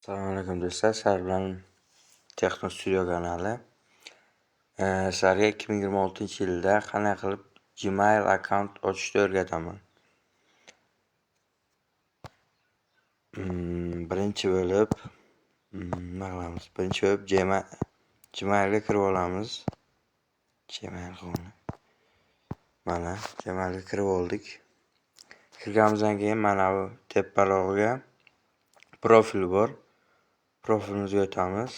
Assalomu alaykum do'stlar, sizlar bilan Texno Studio kanali. Sizlarga 2026-yilda qanday qilib Gmail akkaunt ochishni o'rgataman. Birinchi bo'lib Gmailga kirib olamiz. Mana Gmailga kirib oldik. Kirganimizdan keyin mana bu tepparog'iga profil bor. Profilimizga o'tamiz.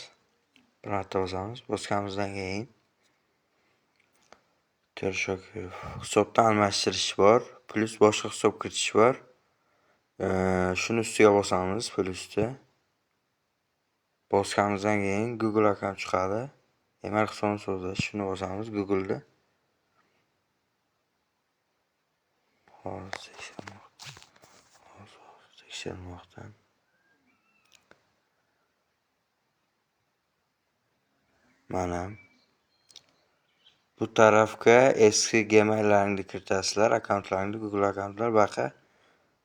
Bir marta bosamiz. Bosganimizdan keyin hisobdan almashtirish bor, plus boshqa hisob kiritish bor. Shuni ustiga bosamiz, plusda. Bosganimizdan keyin Google akkaunt chiqadi. Email hisobini so'zlash, shuni bosamiz Google'da. Hozir tekshirmoqda. Mana bu tarafga eski Gmail'laringni kiritasizlar, akkauntlaringni, Google akkauntlar baqa.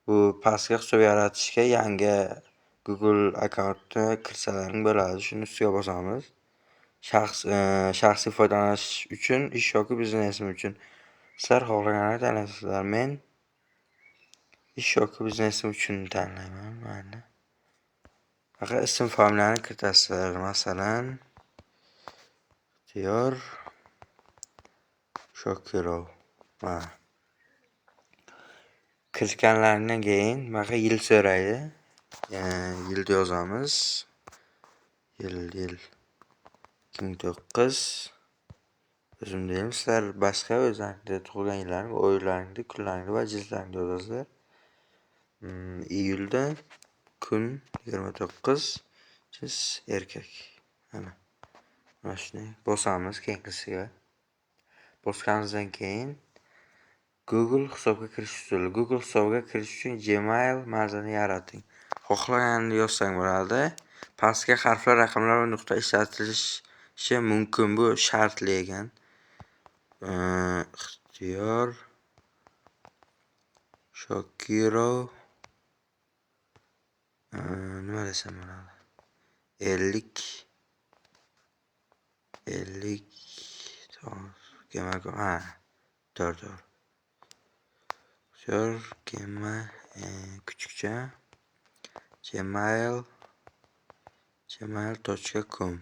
Bu pastga hisob yaratishga yangi Google akkauntni kirsalaring bo'ladi. Shuni ustiga bosamiz. Shaxsiy foydalanish uchun, ish yoki biznesim uchun. Sizlar xohlaganini tanlaysizlar. Men ish yoki biznesim uchun tanlayman. Mana. Faqat ism familiyani kiritasizlar. Masalan, Diyor Shokirov. Mana. Kiritganlaridan keyin mana yil so'raydi. Yilni yozamiz. Yil 2009. O'zim deyman, sizlar boshqa o'zlaringizda tug'ilgan yillaringiz, oylaringizni, kunlaringizni va jildlaringizni yozasizlar. Iyulda kun 29, jiz erkak. Mana. Mana shuni bosamiz keyingisiga. Bosganimizdan keyin Google hisobga kirish usuli. Google hisobga kirish uchun Gmail manzilini yarating. Xohlaganini yozsang bo'ladi. Pastga harflar, raqamlar va nuqta ishlatilishi mumkin. Bu shartli ekan. Ixtiyor Shokirov nima desam bo'ladi? 50 to'g'ri. Kuchukcha gmail.com.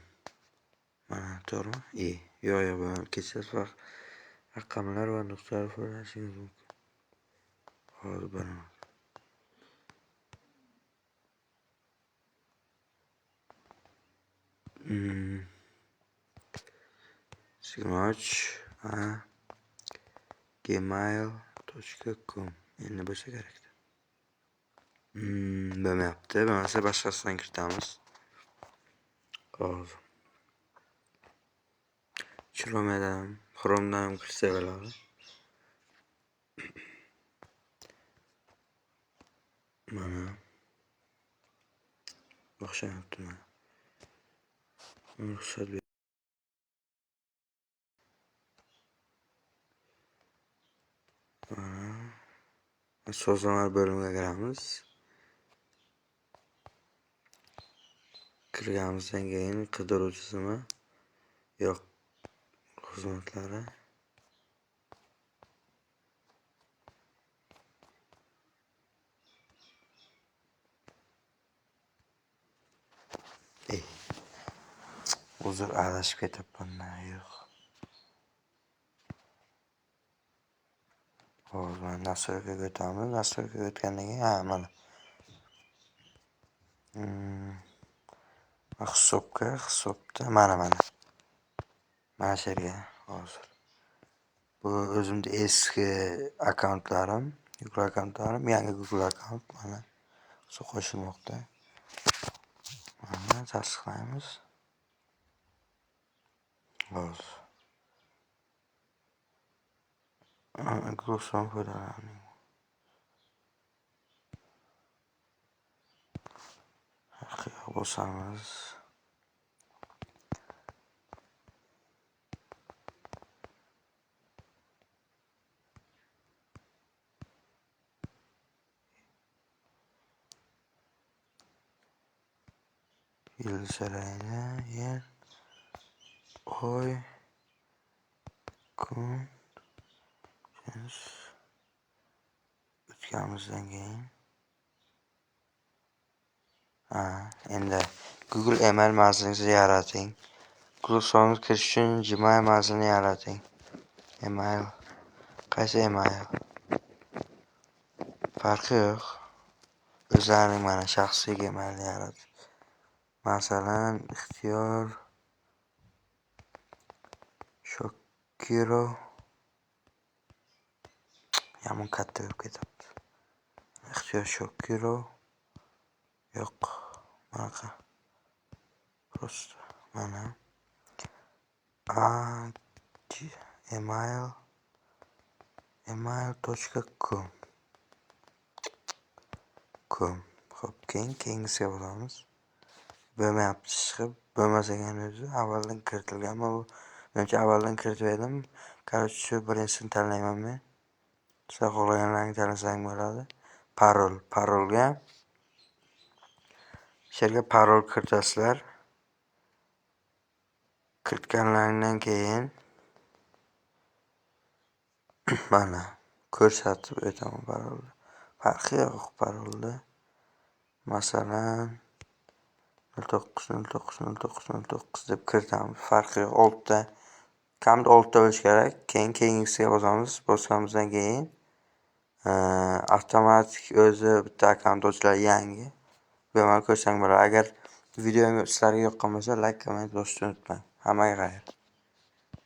Mana to'g'rimi? Yo'q, kechasiz vaqt raqamlar va nuqtalar foydalanishingiz mumkin. Hozir beraman. gmail.com. Endi bo'lsa kerak. Bo'lmayapti. Bo'lmasa boshqasidan kiritamiz. Hozir. Chrome'dan kirsa bo'ladi. Mana. O'xshayapti mana. Ruxsat sozlamalar bo'limiga kiramiz. Kirganimizdan keyin qidiruv tizimi yo'q xizmatlari. Hozir adashib ketibman. Yo'q. Hozir mana nastroykaga o'tamiz. Nastroykaga o'tgandan keyin mana. Hisobda mana. Mana shu yerga hozir. Bu o'zimning eski akkauntlarim, Google akkauntlarim, yangi Google akkaunt mana. Qo'shilmoqda. Mana tasdiqlaymiz. Hozir. Google hisobini foydalaning. Bosamiz. yil jarayoni, yer, oy, kun, o'tganimizdan keyin endi Google email manzilingizni yarating. Google hisobingizni kirish uchun Gmail manzilini yarating. Email qaysi email? Farqi yo'q. O'zlarining mana shaxsiy emailni yarating. Masalan, ixtiyor Shokiro yomon katta bo'lib ketyapti. Ixtiyor Shokiro yo'q. Bunaqa. Просто mana email.com Xo'p, keyingisiga bo'lamiz. Bo'lmayapti chiqib, bo'lmas ekan o'zi. Avvaldan kiritilgan bu. Menimcha avvaldan kiritib edim. Короче, shu birinchisini tanlayman men. Sizlar xohlaganlaringni tanlasang bo'ladi. Parolga yerga parol kiritasizlar. Kiritganlaringdan keyin mana ko'rsatib o'taman parolni. Farqi yo'q parolda. Masalan 09090909 deb kiritamiz. Farqi yo'q. 6 ta. Kamida 6 ta bo'lish kerak. Keyingisiga bosamiz. Bosganimizdan keyin avtomatik o'zi bitta akkaunt ochiladi yangi. Bu yerga ko'rsang bo'ladi. Agar video sizlarga yoqqan bo'lsa, like, komment bosishni unutmang. Hammaga xayr.